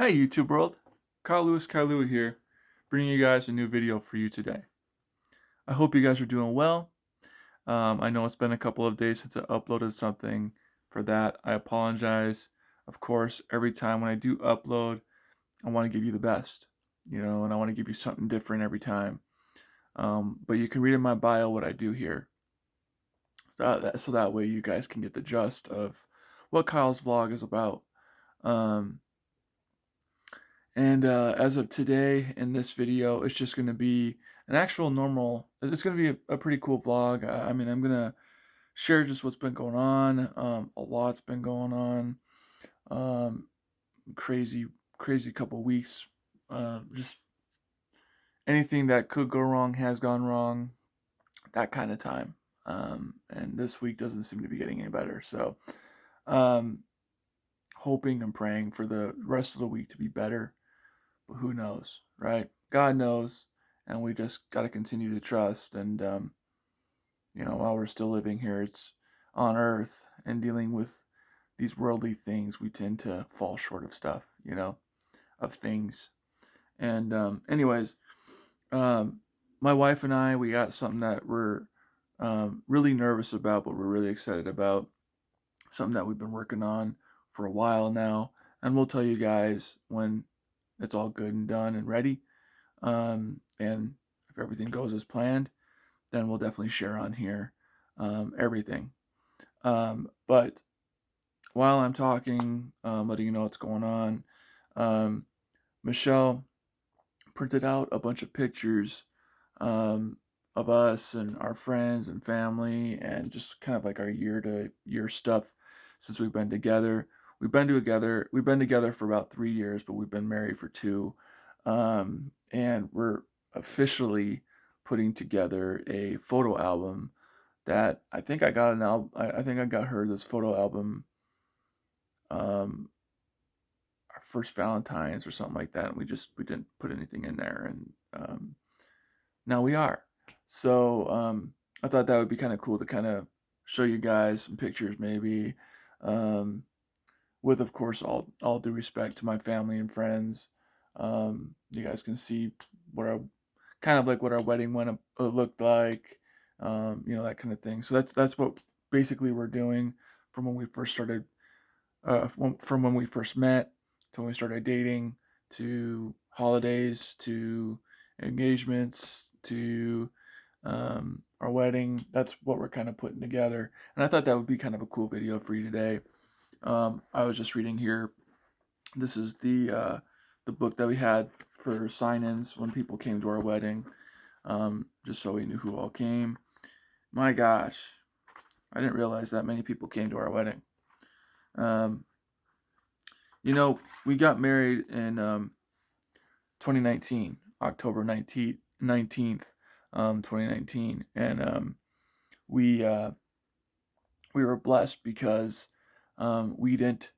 Hey YouTube world, Kyle Lewis Kailua here, bringing you guys a new video for you today. I hope you guys are doing well. I know it's been a couple of days since I uploaded something. For that, I apologize. Of course, every time when I do upload, I want to give you the best, and I want to give you something different every time. But you can read in my bio what I do here, so that way you guys can get the gist of what Kyle's vlog is about. Um, And as of today, in this video, it's just going to be an actual normal. It's going to be a pretty cool vlog. I mean, I'm going to share just what's been going on. A lot's been going on. Um, crazy, crazy couple weeks. Just anything that could go wrong has gone wrong. That kind of time. And this week doesn't seem to be getting any better. So, um, hoping and praying for the rest of the week to be better. But who knows, right? God knows, and we just got to continue to trust. And while we're still living here, it's on Earth and dealing with these worldly things, we tend to fall short of stuff, of things. And anyways, um, my wife and I, we got something that we're really nervous about, but we're really excited about. Something that we've been working on for a while now, and we'll tell you guys when it's all good and done and ready. And if everything goes as planned, then we'll definitely share on here everything. But while I'm talking, letting you know what's going on, um, Michelle printed out a bunch of pictures um, of us and our friends and family, and just kind of like our year to year stuff since we've been together. We've been together for about 3 years, but we've been married for two. And we're officially putting together a photo album that I think I got an album. I think I got her this photo album, um, our first Valentine's or something like that, and we didn't put anything in there, and now we are. So I thought that would be kind of cool to kind of show you guys some pictures, maybe, um, with of course all due respect to my family and friends. You guys can see what our kind of like what our wedding went looked like, that kind of thing. So that's what basically we're doing from when we first started, from when we first met to when we started dating, to holidays, to engagements, to our wedding. That's what we're kind of putting together, and I thought that would be kind of a cool video for you today. I was just reading here. This is the book that we had for sign-ins when people came to our wedding, just so we knew who all came. My gosh, I didn't realize that many people came to our wedding. Um, we got married in 2019, October 19th, 2019, and we uh, we were blessed because we didn't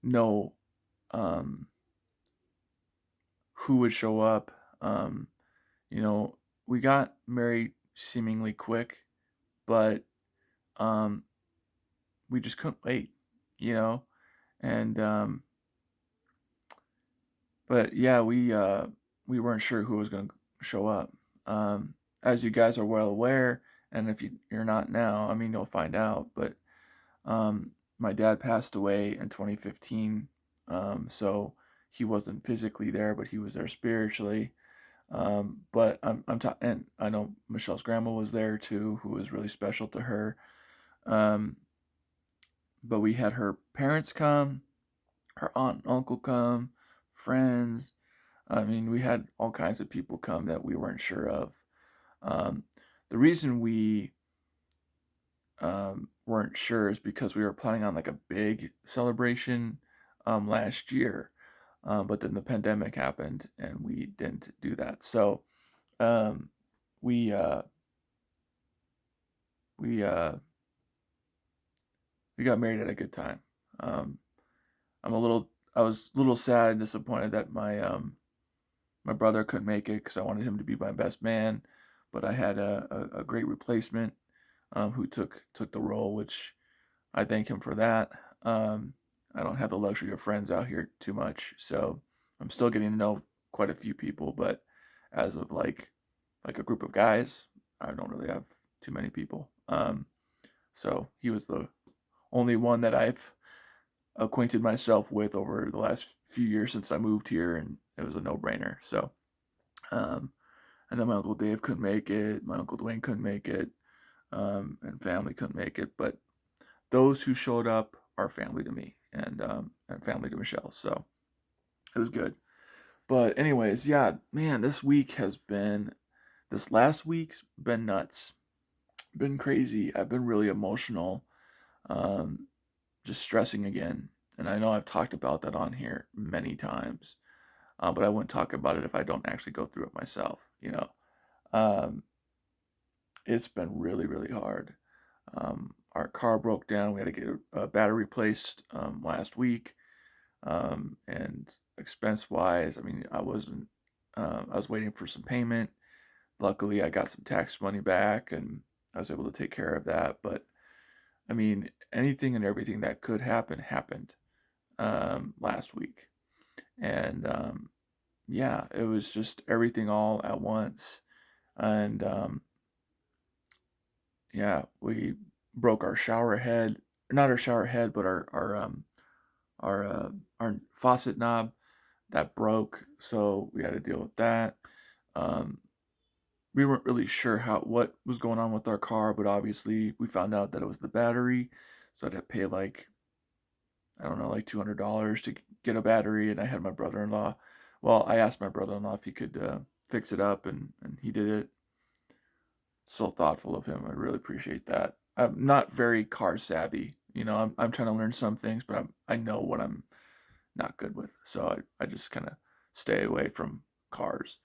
know um, who would show up. You know, we got married seemingly quick, but um, we just couldn't wait, you know, and but yeah, we weren't sure who was going to show up. As you guys are well aware, and if you're not now, I mean, you'll find out. But my dad passed away in 2015, so he wasn't physically there, but he was there spiritually. But and I know Michelle's grandma was there too, who was really special to her. Um, but we had her parents come, her aunt and uncle come, friends. I mean, we had all kinds of people come that we weren't sure of. Um, the reason we weren't sure is because we were planning on like a big celebration last year, but then the pandemic happened and we didn't do that. So um, we uh, we uh, we got married at a good time. Um, I was a little sad and disappointed that my brother couldn't make it because I wanted him to be my best man, but I had a great replacement who took the role, which I thank him for that. I don't have the luxury of friends out here too much, so I'm still getting to know quite a few people, but as of like a group of guys, I don't really have too many people. So he was the only one that I've acquainted myself with over the last few years since I moved here, and it was a no-brainer. So, um, and then my uncle Dave couldn't make it, my uncle Dwayne couldn't make it, and family couldn't make it, but those who showed up are family to me, and family to Michelle. So it was good. But anyways, yeah, man, this last week's been nuts, been crazy. I've been really emotional, um, just stressing again. And I know I've talked about that on here many times, but I wouldn't talk about it if I don't actually go through it myself. Um, it's been really, really hard. Our car broke down. We had to get a battery replaced last week. And expense wise, I mean, I wasn't. I was waiting for some payment. Luckily, I got some tax money back, and I was able to take care of that. But I mean, anything and everything that could happen happened last week, and yeah, it was just everything all at once. And yeah, we broke our shower head, not our shower head, but our our faucet knob that broke, so we had to deal with that. Um, we weren't really sure what was going on with our car, but obviously we found out that it was the battery, so I had to pay like I don't know, like $200 to get a battery, and I had my brother-in-law. Well, I asked my brother-in-law if he could fix it up, and he did it. So thoughtful of him. I really appreciate that. I'm not very car savvy. I'm trying to learn some things, but I know what I'm not good with. So I just kind of stay away from cars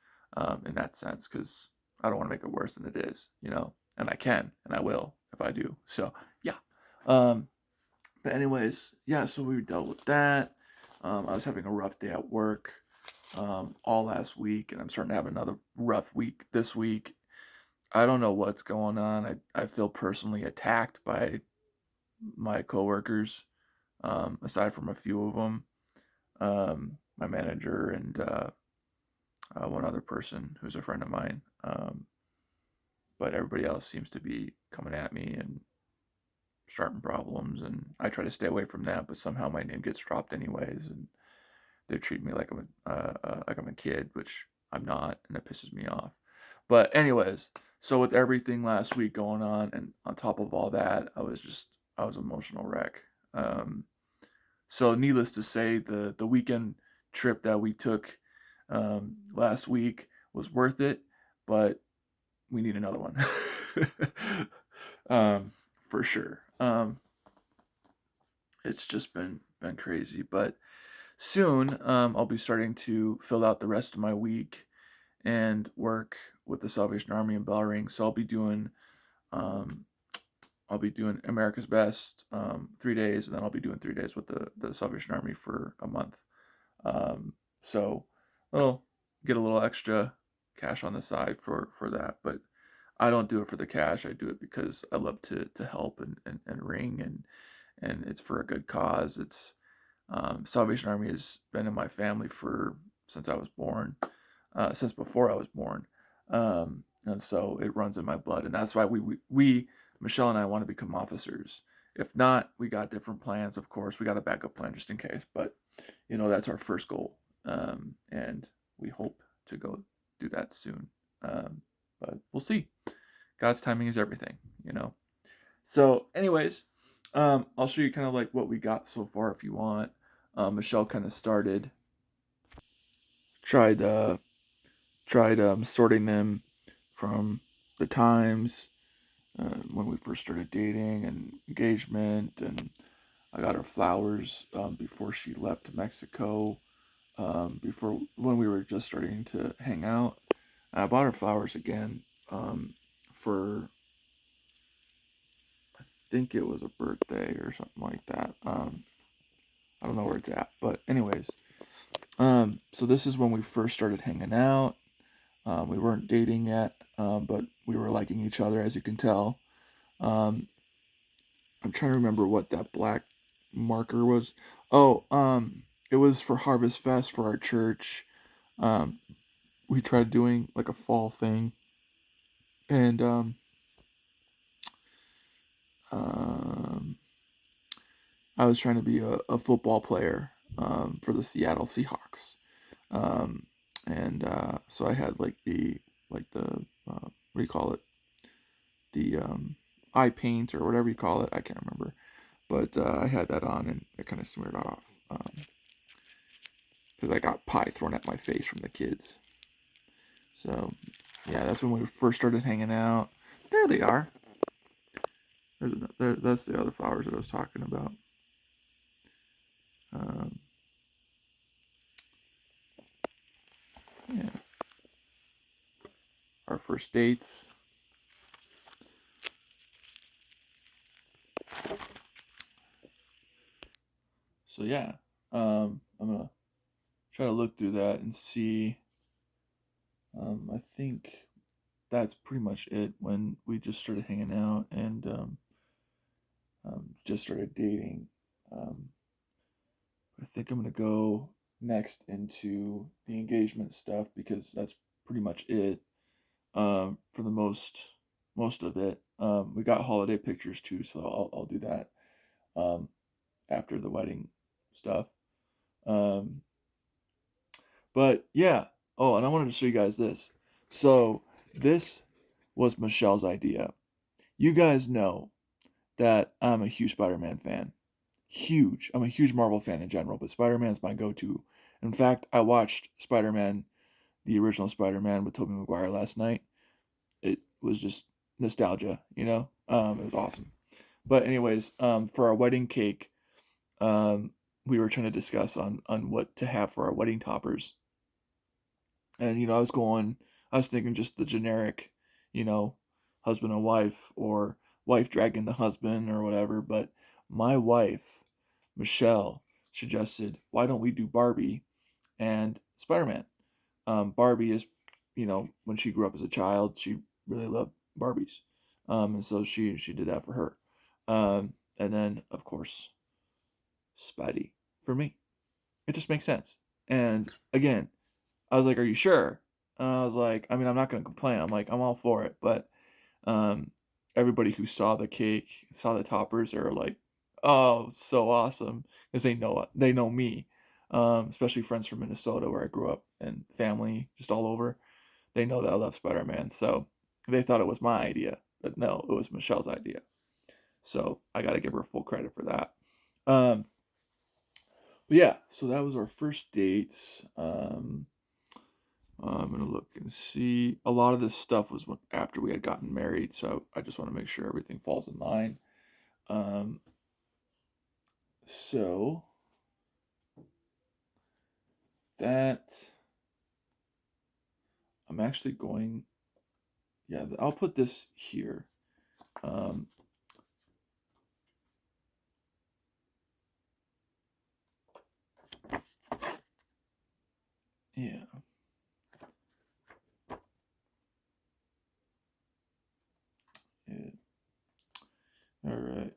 in that sense because I don't want to make it worse than it is. And I can and I will if I do. So, yeah. Um, but, anyways, yeah, so we dealt with that. I was having a rough day at work all last week, and I'm starting to have another rough week this week. I don't know what's going on. I feel personally attacked by my coworkers, aside from a few of them. My manager and one other person who's a friend of mine. But everybody else seems to be coming at me and starting problems, and I try to stay away from that. But somehow my name gets dropped anyways, and they treat me like I'm a kid, which I'm not, and it pisses me off. But anyways, so with everything last week going on, and on top of all that, I was emotional wreck. Um, So, needless to say, the weekend trip that we took last week was worth it, but we need another one um, for sure. It's just been crazy, but soon I'll be starting to fill out the rest of my week and work with the Salvation Army in Bellring. So um, I'll be doing America's Best 3 days, and then I'll be doing 3 days with the Salvation Army for a month. Um, so I'll get a little extra cash on the side for that, but I don't do it for the cash. I do it because I love to help and ring, and it's for a good cause. It's Salvation Army has been in my family for since I was born, since before I was born, and so it runs in my blood, and that's why we Michelle and I want to become officers. If not, we got different plans. Of course, we got a backup plan just in case, but that's our first goal, and we hope to go do that soon. But we'll see. God's timing is everything. So, anyways, I'll show you kind of like what we got so far if you want. Michelle kind of tried sorting them from the times when we first started dating and engagement, and I got her flowers before she left to Mexico. Before when we were just starting to hang out, I bought her flowers again for I think it was a birthday or something like that. I don't know where it's at, but anyways, so this is when we first started hanging out. We weren't dating yet, but we were liking each other, as you can tell. Um, I'm trying to remember what that black marker was. Oh, it was for Harvest Fest for our church. Um, we tried doing like a fall thing, and um, I was trying to be a football player for the Seattle Seahawks. Um, and so I had like the what do you call it? The eye paint or whatever you call it. I can't remember, but I had that on and it kind of smeared off because I got pie thrown at my face from the kids. So yeah, that's when we first started hanging out. There they are. That's the other flowers that I was talking about. Um, yeah, our first dates. So yeah, I'm gonna try to look through that and see. I think that's pretty much it when we just started hanging out and just started dating. Um, I think I'm gonna go next into the engagement stuff because that's pretty much it for the most of it. We got holiday pictures too, so I'll do that um, after the wedding stuff. Um, but yeah. Oh, and I wanted to show you guys this. So this was Michelle's idea. You guys know that I'm a huge Spider-Man fan. Huge. I'm a huge Marvel fan in general, but Spider-Man's my go-to. In fact, I watched Spider-Man, the original Spider-Man with Tobey Maguire last night. It was just nostalgia, you know? It was awesome. But anyways, for our wedding cake, um, we were trying to discuss on what to have for our wedding toppers. And I was thinking just the generic, you know, husband and wife or wife dragging the husband or whatever. But my wife, Michelle, suggested, why don't we do Barbie and Spider Man? Barbie is, when she grew up as a child, she really loved Barbies. And so she did that for her. And then, of course, Spidey for me. It just makes sense. And again, I was like, "Are you sure?" And I was like, I mean, I'm not gonna complain. I'm like, I'm all for it. But um, everybody who saw the cake, saw the toppers, are like, "Oh, so awesome!" Because they know me, especially friends from Minnesota where I grew up and family just all over. They know that I love Spider Man, so they thought it was my idea, but no, it was Michelle's idea. So I got to give her full credit for that. Um, but yeah, so that was our first date. I'm gonna look and see. A lot of this stuff was after we had gotten married, so I just want to make sure everything falls in line. Um, so that I'm actually going. Yeah, I'll put this here. Um, yeah. Yeah. All right.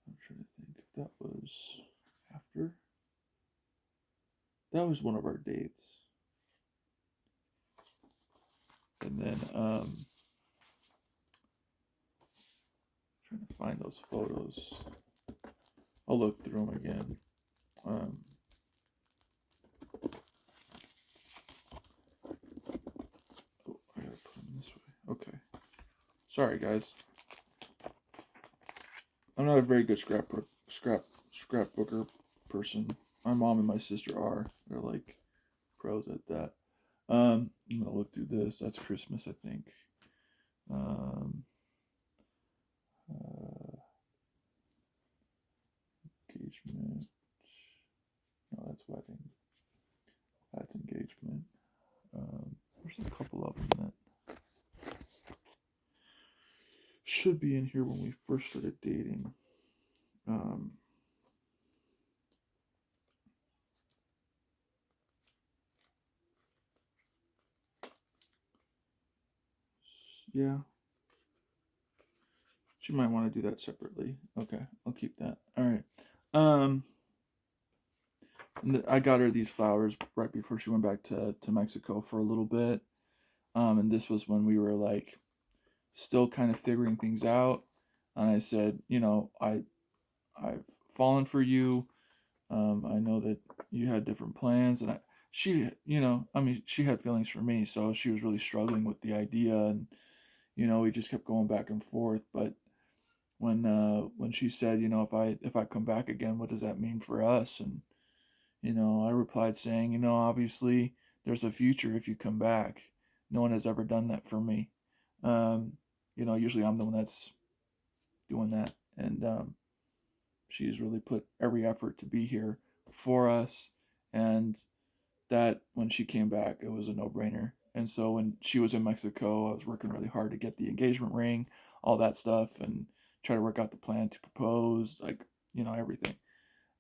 I'm trying to think if that was after. That was one of our dates, and then trying to find those photos. I'll look through them again. Um, oh, I gotta put them this way. Okay. Sorry, guys. I'm not a very good scrapbooker person. My mom and my sister are. They're like pros at that. I'm gonna look through this. That's Christmas, I think. Um, uh, engagement. No, that's wedding. That's engagement. There's a couple of them that should be in here when we first started dating. Um, yeah. She might want to do that separately. Okay, I'll keep that. All right. Um, I got her these flowers right before she went back to Mexico for a little bit. And this was when we were like still kind of figuring things out. And I said, I've fallen for you. I know that you had different plans, and she, she had feelings for me, so she was really struggling with the idea, and we just kept going back and forth. But when she said, if I come back again, what does that mean for us? And I replied saying, obviously there's a future if you come back. No one has ever done that for me. Um, usually I'm the one that's doing that, and she's really put every effort to be here for us, and that when she came back, it was a no-brainer. And so when she was in Mexico, I was working really hard to get the engagement ring, all that stuff, and try to work out the plan to propose, like everything.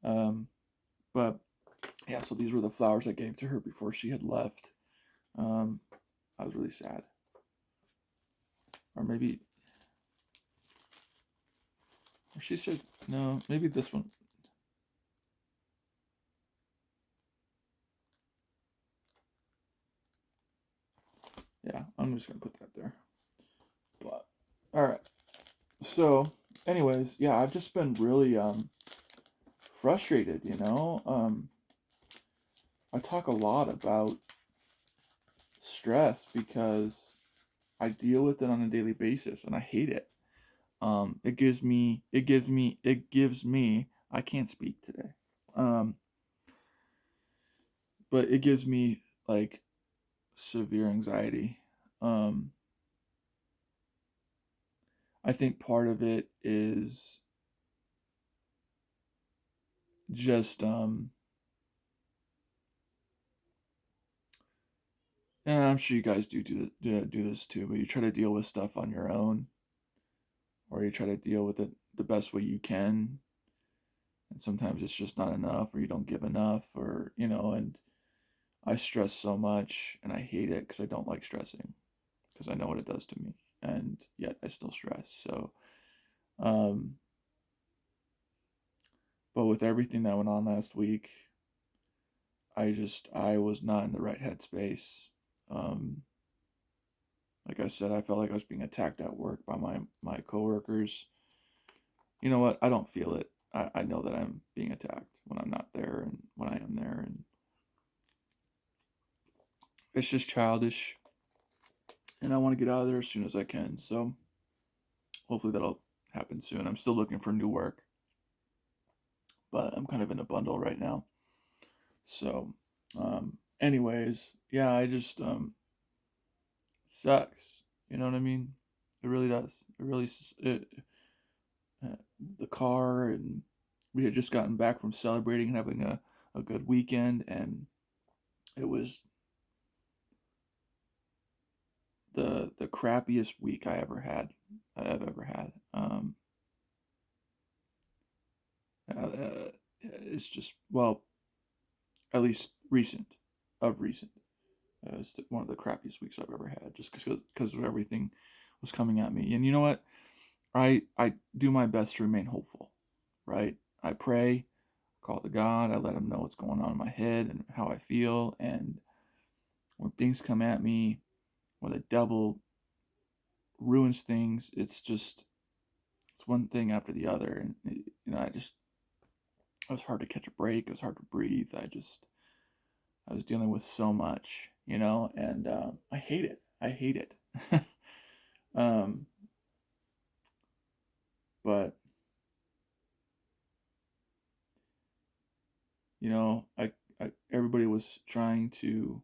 Um, but yeah, so these were the flowers I gave to her before she had left. Um, I was really sad, or maybe, or she said no, maybe this one. Yeah, I'm just gonna put that there. But all right. So, anyways, yeah, I've just been really frustrated. I talk a lot about stress because I deal with it on a daily basis, and I hate it. It gives me. I can't speak today. Um, but it gives me like severe anxiety. Um, I think part of it is just and I'm sure you guys do this too, but you try to deal with stuff on your own, or you try to deal with it the best way you can, and sometimes it's just not enough, or you don't give enough, or and I stress so much, and I hate it because I don't like stressing, because I know what it does to me, and yet I still stress. So, um, but with everything that went on last week, I was not in the right headspace. Um, like I said, I felt like I was being attacked at work by my coworkers. You know what? I don't feel it. I know that I'm being attacked when I'm not there and when I am there, and it's just childish. And I want to get out of there as soon as I can. So hopefully that'll happen soon. I'm still looking for new work, but I'm kind of in a bundle right now. So, anyways, yeah, I just sucks. You know what I mean? It really does. It really uh, the car, and we had just gotten back from celebrating and having a good weekend, and it was the crappiest week I've ever had. It's just, well, at least recent. It's one of the crappiest weeks I've ever had, just because of everything was coming at me. And you know what? I do my best to remain hopeful, right? I pray, call to God, I let Him know what's going on in my head and how I feel. And when things come at me, when the devil ruins things, it's one thing after the other. And it was hard to catch a break. It was hard to breathe. I was dealing with so much, and I hate it. I hate it. um, but everybody was trying to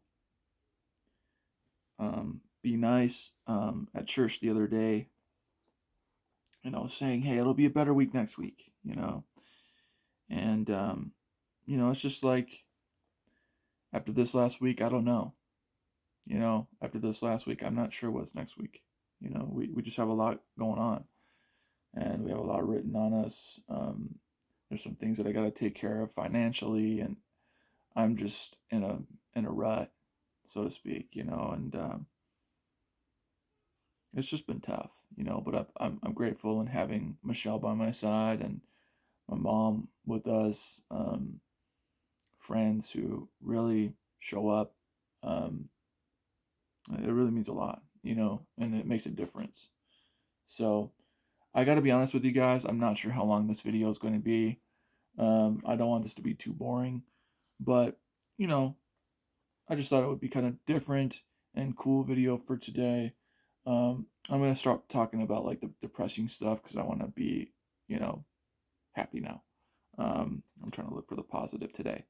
be nice at church the other day, saying, "Hey, it'll be a better week next week," and it's just like after this last week, I don't know. After this last week, I'm not sure what's next week. We just have a lot going on, and we have a lot written on us. There's some things that I got to take care of financially, and I'm just in a rut, so to speak, and it's just been tough, but I'm grateful in having Michelle by my side and my mom with us, friends who really show up. Um, it really means a lot, and it makes a difference. So I got to be honest with you guys. I'm not sure how long this video is going to be. I don't want this to be too boring, but you know, I just thought it would be kind of different and cool video for today. I'm gonna start talking about like the depressing stuff because I want to be, happy now. I'm trying to look for the positive today,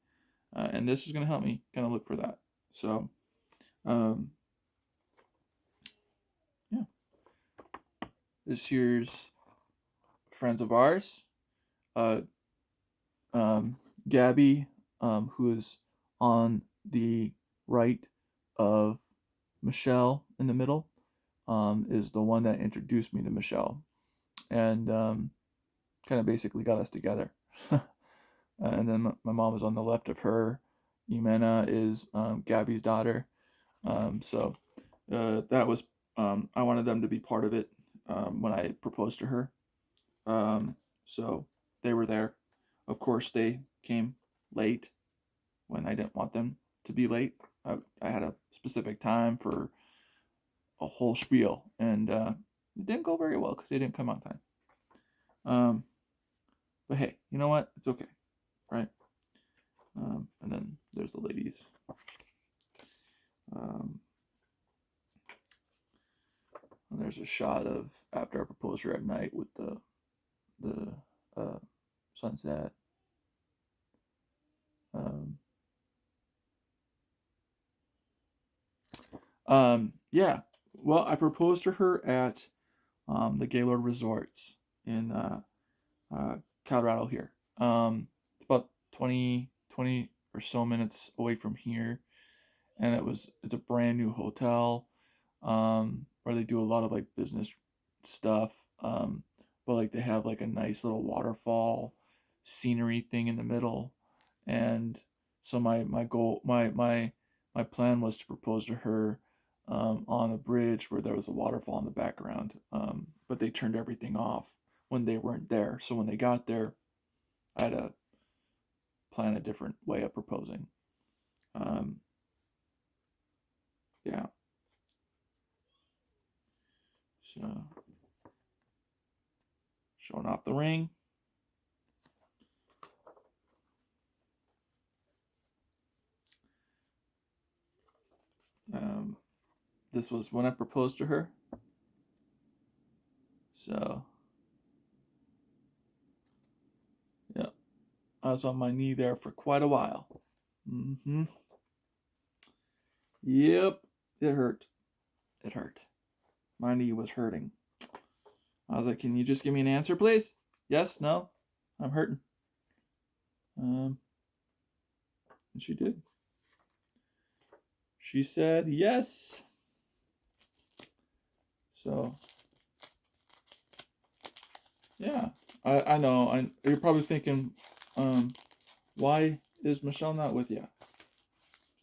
and this is gonna help me kind of look for that. So, um, yeah, this here's friends of ours. Uh, Gabby, who is on the right of Michelle in the middle, is the one that introduced me to Michelle and kind of basically got us together. And then my mom is on the left of her. Imena is Gabby's daughter. So that was, I wanted them to be part of it when I proposed to her. So they were there. Of course, they came late when I didn't want them to be late. I had a specific time for a whole spiel, and it didn't go very well because they didn't come on time. But hey, you know what? It's okay, right? And then there's the ladies. And there's a shot of after I proposed her at night with the sunset. Um, yeah. Well, I proposed to her at the Gaylord Resorts in Colorado here. It's about 20 or so minutes away from here, and it's a brand new hotel where they do a lot of like business stuff. But like they have like a nice little waterfall scenery thing in the middle, and so my goal my plan was to propose to her on a bridge where there was a waterfall in the background. But they turned everything off when they weren't there. So when they got there, I had to plan a different way of proposing. Um, yeah. So showing off the ring. Um, this was when I proposed to her. So, yeah, I was on my knee there for quite a while. Mm-hmm. Yep, it hurt. It hurt. My knee was hurting. I was like, "Can you just give me an answer, please? Yes, no, I'm hurting." And she did. She said yes. So, yeah, I know. You're probably thinking, why is Michelle not with you?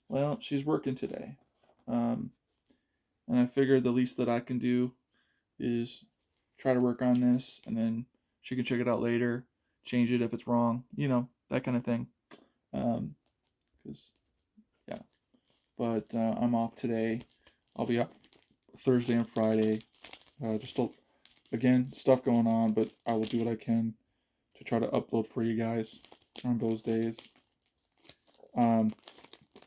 Well, she's working today. And I figured the least that I can do is try to work on this, and then she can check it out later, change it if it's wrong, that kind of thing. Because, yeah. But I'm off today. I'll be off Thursday and Friday. Just again, stuff going on, but I will do what I can to try to upload for you guys on those days. I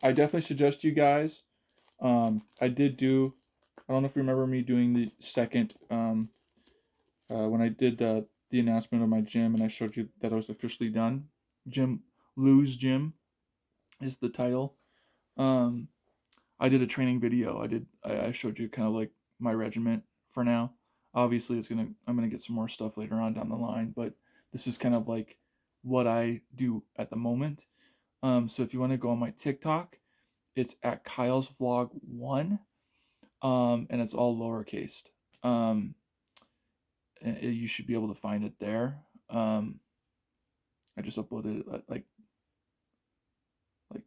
definitely suggest you guys. I don't know if you remember me doing the second, when I did the announcement of my gym and I showed you that I was officially done. Lou's Gym is the title. Um, I did a training video. I showed you kind of like my regiment for now. Obviously, I'm gonna get some more stuff later on down the line, but this is kind of like what I do at the moment. So if you want to go on my TikTok, it's at Kyle's Vlog 1, and it's all lowercase. You should be able to find it there. I just uploaded it like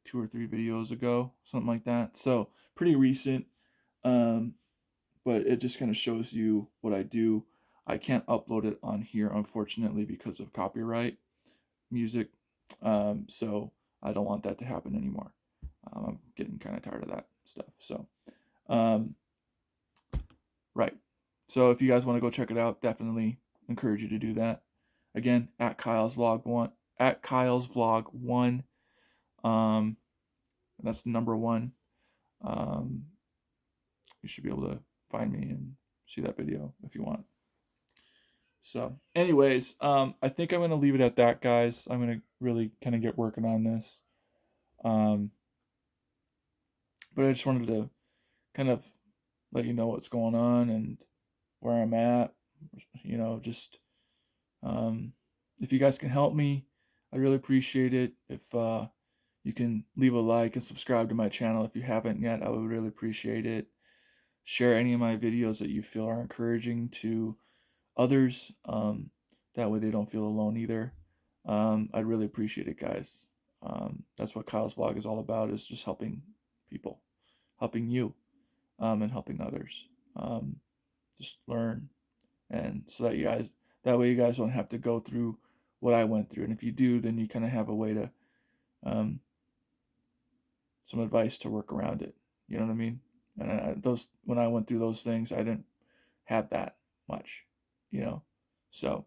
2 or 3 videos ago, something like that. So pretty recent. but it just kind of shows you what I do. I can't upload it on here, unfortunately, because of copyright music. So I don't want that to happen anymore. I'm getting kind of tired of that stuff. So, right. So if you guys want to go check it out, definitely encourage you to do that. Again, at Kyle's Vlog 1, at Kyle's Vlog 1. That's number 1. You should be able to find me and see that video if you want. So, anyways, I think I'm gonna leave it at that, guys. I'm gonna really kind of get working on this. But I just wanted to kind of let you know what's going on and where I'm at. Just if you guys can help me, I'd really appreciate it. If you can leave a like and subscribe to my channel if you haven't yet, I would really appreciate it. Share any of my videos that you feel are encouraging to others. That way they don't feel alone either. I'd really appreciate it, guys. That's what Kyle's Vlog is all about, is just helping people, helping you, and helping others. Just learn, and so that way you guys don't have to go through what I went through. And if you do, then you kind of have a way to, some advice to work around it. You know what I mean? And when I went through those things, I didn't have that much, So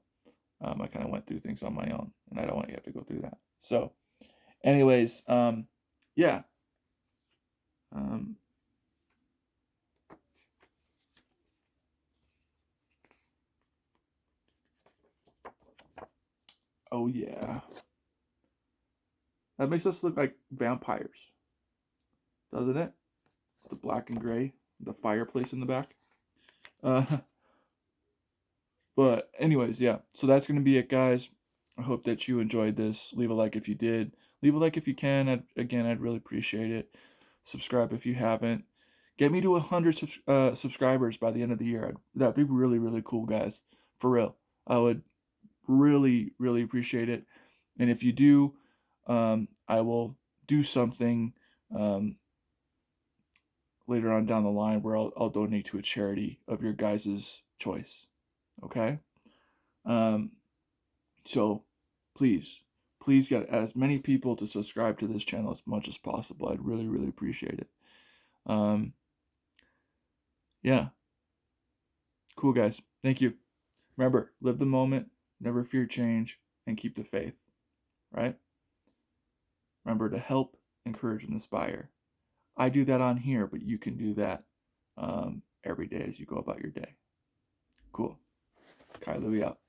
I kind of went through things on my own, and I don't want you to have to go through that. So, anyways, yeah. Oh yeah. That makes us look like vampires, doesn't it? The black and gray, the fireplace in the back. But anyways, yeah. So that's gonna be it, guys. I hope that you enjoyed this. Leave a like if you did. Leave a like if you can. I'd really appreciate it. Subscribe if you haven't. Get me to 100 subscribers by the end of the year. That'd be really, really cool, guys. For real. I would really, really appreciate it. And if you do, I will do something later on down the line where I'll donate to a charity of your guys' choice. Okay? So please get as many people to subscribe to this channel as much as possible. I'd really, really appreciate it. Yeah. Cool, guys. Thank you. Remember, live the moment, never fear change, and keep the faith. Right? Remember to help, encourage, and inspire. I do that on here, but you can do that every day as you go about your day. Cool. Kai Louie out.